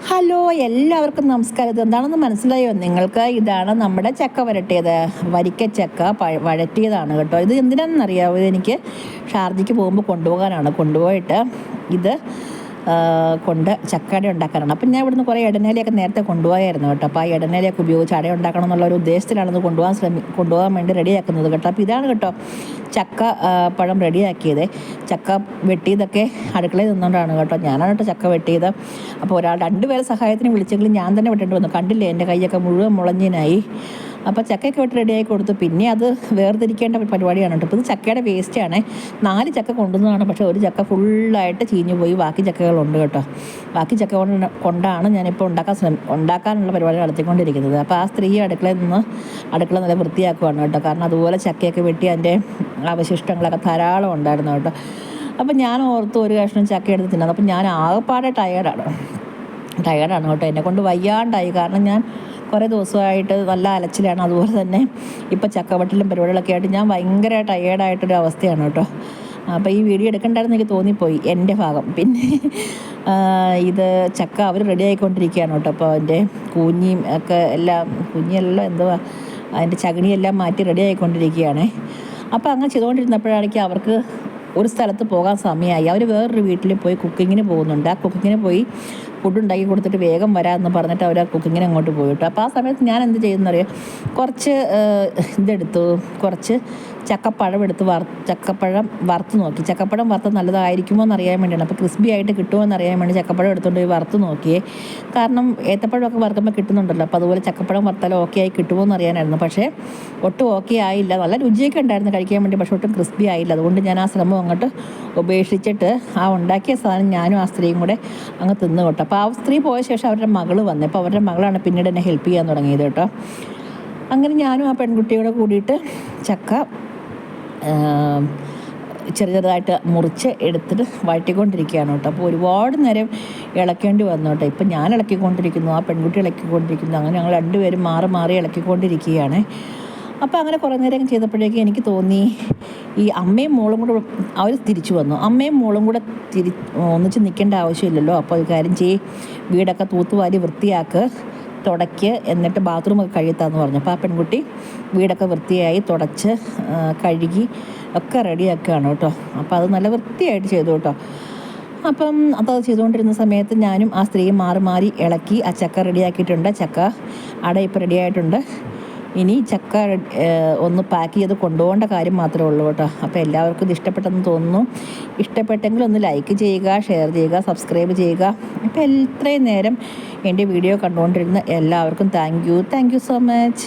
Hello, എല്ലാവർക്കും നമസ്കാരം. ഇത് എന്താണെന്ന് മനസ്സിലായോ നിങ്ങൾക്ക്? ഇതാണ് നമ്മുടെ ചക്ക വരട്ടിയത്. വരിക്കച്ചക്ക വഴറ്റിയതാണ് കേട്ടോ. ഇത് എന്തിനാണെന്നറിയാമോ? ഇതെനിക്ക് ഷാർജയ്ക്ക് പോകുമ്പോൾ കൊണ്ടുപോകാനാണ്. കൊണ്ടുപോയിട്ട് ഇത് കൊണ്ട് ചക്കട ഉണ്ടാക്കാനാണ്. അപ്പം ഞാൻ ഇവിടുന്ന് കുറേ ഇടനേലയൊക്കെ നേരത്തെ കൊണ്ടുപോയായിരുന്നു കേട്ടോ. അപ്പോൾ ആ ഇടനേലയൊക്കെ ഉപയോഗിച്ച് അട ഉണ്ടാക്കണം എന്നുള്ള ഒരു ഉദ്ദേശത്തിലാണത് കൊണ്ടുപോകാൻ വേണ്ടി റെഡിയാക്കുന്നത് കേട്ടോ. അപ്പോൾ ഇതാണ് കേട്ടോ ചക്ക പഴം റെഡിയാക്കിയത്. ചക്ക വെട്ടിയതൊക്കെ അടുക്കളയിൽ നിന്നുകൊണ്ടാണ് കേട്ടോ. ഞാനാണ് കേട്ടോ ചക്ക വെട്ടിയത്. അപ്പോൾ രണ്ടുപേരെ സഹായത്തിന് വിളിച്ചെങ്കിലും ഞാൻ തന്നെ വെട്ടേണ്ടി വന്നു. കണ്ടില്ലേ, എൻ്റെ കൈയൊക്കെ മുഴുവൻ മുളഞ്ഞിനായി. അപ്പോൾ ചക്കയൊക്കെ വെട്ടി റെഡിയാക്കി കൊടുത്തു. പിന്നെ അത് വേർതിരിക്കേണ്ട പരിപാടിയാണ് കേട്ടോ. ഇപ്പോൾ ഇത് ചക്കയുടെ വേസ്റ്റാണ്. 4 ചക്ക കൊണ്ടുവന്നതാണ്. പക്ഷേ ഒരു ചക്ക ഫുള്ളായിട്ട് ചീഞ്ഞു പോയി. ബാക്കി ചക്കകളുണ്ട് കേട്ടോ. ബാക്കി ചക്ക കൊണ്ടാണ് ഞാനിപ്പോൾ ഉണ്ടാക്കാനുള്ള പരിപാടി നടത്തിക്കൊണ്ടിരിക്കുന്നത്. അപ്പോൾ ആ സ്ത്രീ അടുക്കള നല്ല വൃത്തിയാക്കുവാണ് കേട്ടോ. കാരണം അതുപോലെ ചക്കയൊക്കെ വെട്ടി അതിൻ്റെ അവശിഷ്ടങ്ങളൊക്കെ ധാരാളം ഉണ്ടായിരുന്നു കേട്ടോ. അപ്പം ഞാൻ ഓർത്ത് ഒരു കഷ്ണം ചക്ക എടുത്ത് തിന്നത്. അപ്പം ഞാൻ ആകെപ്പാടെ ടയേർഡാണ് കേട്ടോ. എന്നെക്കൊണ്ട് വയ്യാണ്ടായി. കാരണം ഞാൻ കുറേ ദിവസമായിട്ട് നല്ല അലച്ചിലാണ്. അതുപോലെ തന്നെ ഇപ്പോൾ ചക്കവട്ടിലും പരിപാടികളൊക്കെ ആയിട്ട് ഞാൻ ഭയങ്കര ടയേർഡായിട്ടൊരു അവസ്ഥയാണ് കേട്ടോ. അപ്പോൾ ഈ വീഡിയോ എടുക്കണ്ടായിരുന്നു എനിക്ക് തോന്നിപ്പോയി എൻ്റെ ഭാഗം. പിന്നെ ഇത് ചക്ക അവർ റെഡി ആയിക്കൊണ്ടിരിക്കുകയാണ് കേട്ടോ. അപ്പോൾ അതിൻ്റെ കൂഞ്ഞിയും ഒക്കെ എന്തുവാ അതിൻ്റെ ചകിണിയെല്ലാം മാറ്റി റെഡി ആയിക്കൊണ്ടിരിക്കുകയാണ്. അപ്പോൾ അങ്ങനെ ചെയ്തുകൊണ്ടിരുന്നപ്പോഴാണെങ്കിൽ അവർക്ക് ഒരു സ്ഥലത്ത് പോകാൻ സമയമായി. അവർ വേറൊരു വീട്ടിൽ പോയി കുക്കിങ്ങിന് പോകുന്നുണ്ട്. ആ കുക്കിങ്ങിന് പോയി ഫുഡ് ഉണ്ടാക്കി കൊടുത്തിട്ട് വേഗം വരാമെന്ന് പറഞ്ഞിട്ട് അവർ ആ കുക്കിങ്ങിന് അങ്ങോട്ട് പോയിട്ടു. അപ്പോൾ ആ സമയത്ത് ഞാൻ എന്ത് ചെയ്യുന്നറിയാം, കുറച്ച് ചക്കപ്പഴം വറുത്ത് നോക്കി. ചക്കപ്പഴം വറുത്ത് നല്ലതായിരിക്കുമോ എന്നറിയാൻ വേണ്ടിയാണ്. അപ്പോൾ ക്രിസ്പി ആയിട്ട് കിട്ടുമോ എന്നറിയാൻ വേണ്ടി ചക്കപ്പഴം എടുത്തുകൊണ്ട് പോയി വറുത്ത് നോക്കിയേ. കാരണം ഏത്തപ്പഴമൊക്കെ വറുക്കുമ്പോൾ കിട്ടുന്നുണ്ടല്ലോ. അപ്പോൾ അതുപോലെ ചക്കപ്പഴം വറുത്താലും ഓക്കെ ആയി കിട്ടുമോ എന്നറിയാനായിരുന്നു. പക്ഷേ ഒട്ടും ഓക്കെ ആയില്ല. നല്ല രുചിയൊക്കെ ഉണ്ടായിരുന്നു കഴിക്കാൻ വേണ്ടി, പക്ഷേ ഒട്ടും ക്രിസ്പി ആയില്ല. അതുകൊണ്ട് ഞാൻ ആ ശ്രമം അങ്ങോട്ട് ഉപേക്ഷിച്ചിട്ട് ആ ഉണ്ടാക്കിയ സാധനം ഞാനും ആ സ്ത്രീയും കൂടെ അങ്ങ് തിന്നു കേട്ടോ. അപ്പോൾ ആ സ്ത്രീ പോയ ശേഷം അവരുടെ മകൾ വന്നു. അപ്പോൾ അവരുടെ മകളാണ് പിന്നീട് എന്നെ ഹെൽപ്പ് ചെയ്യാൻ തുടങ്ങിയത് കേട്ടോ. അങ്ങനെ ഞാനും ആ പെൺകുട്ടിയോടെ കൂടിയിട്ട് ചക്ക ചെറുതായിട്ട് മുറിച്ച് എടുത്തിട്ട് വഴറ്റിക്കൊണ്ടിരിക്കുകയാണ് കേട്ടോ. അപ്പോൾ ഒരുപാട് നേരം ഇളക്കേണ്ടി വന്നു കേട്ടോ. ഇപ്പം ഞാൻ ഇളക്കിക്കൊണ്ടിരിക്കുന്നു, ആ പെൺകുട്ടി ഇളക്കിക്കൊണ്ടിരിക്കുന്നു. അങ്ങനെ ഞങ്ങൾ രണ്ടുപേരും മാറി ഇളക്കിക്കൊണ്ടിരിക്കുകയാണ്. അപ്പോൾ അങ്ങനെ കുറേ നേരം ചെയ്തപ്പോഴേക്കും എനിക്ക് തോന്നി ഈ അമ്മയും മോളും കൂടെ അവർ തിരിച്ചു വന്നു. അമ്മയും മോളും കൂടെ ഒന്നിച്ച് നിൽക്കേണ്ട ആവശ്യമില്ലല്ലോ. അപ്പോൾ ഒരു കാര്യം വീടൊക്കെ തൂത്തുവാരി വൃത്തിയാക്ക്, തുടയ്ക്ക്, എന്നിട്ട് ബാത്റൂമൊക്കെ കഴുകിത്താന്ന് പറഞ്ഞു. അപ്പോൾ ആ പെൺകുട്ടി വീടൊക്കെ വൃത്തിയായി തുടച്ച് കഴുകി ഒക്കെ റെഡിയാക്കുകയാണ് കേട്ടോ. അപ്പോൾ അത് നല്ല വൃത്തിയായിട്ട് ചെയ്തു കേട്ടോ. അപ്പം അതത് ചെയ്തുകൊണ്ടിരുന്ന സമയത്ത് ഞാനും ആ സ്ത്രീയും മാറി ഇളക്കി ആ ചക്ക റെഡിയാക്കിയിട്ടുണ്ട്. ചക്ക അട ഇപ്പോൾ റെഡിയായിട്ടുണ്ട്. ഇനി ചക്ക ഒന്ന് പാക്ക് ചെയ്ത് കൊണ്ടുപോകേണ്ട കാര്യം മാത്രമേ ഉള്ളൂ കേട്ടോ. അപ്പോൾ എല്ലാവർക്കും ഇത് ഇഷ്ടപ്പെട്ടെന്ന് തോന്നുന്നു. ഇഷ്ടപ്പെട്ടെങ്കിൽ ഒന്ന് ലൈക്ക് ചെയ്യുക, ഷെയർ ചെയ്യുക, സബ്സ്ക്രൈബ് ചെയ്യുക. അപ്പോൾ ഇത്രയും നേരം എൻ്റെ വീഡിയോ കണ്ടുകൊണ്ടിരുന്ന എല്ലാവർക്കും താങ്ക് യു സോ മച്ച്.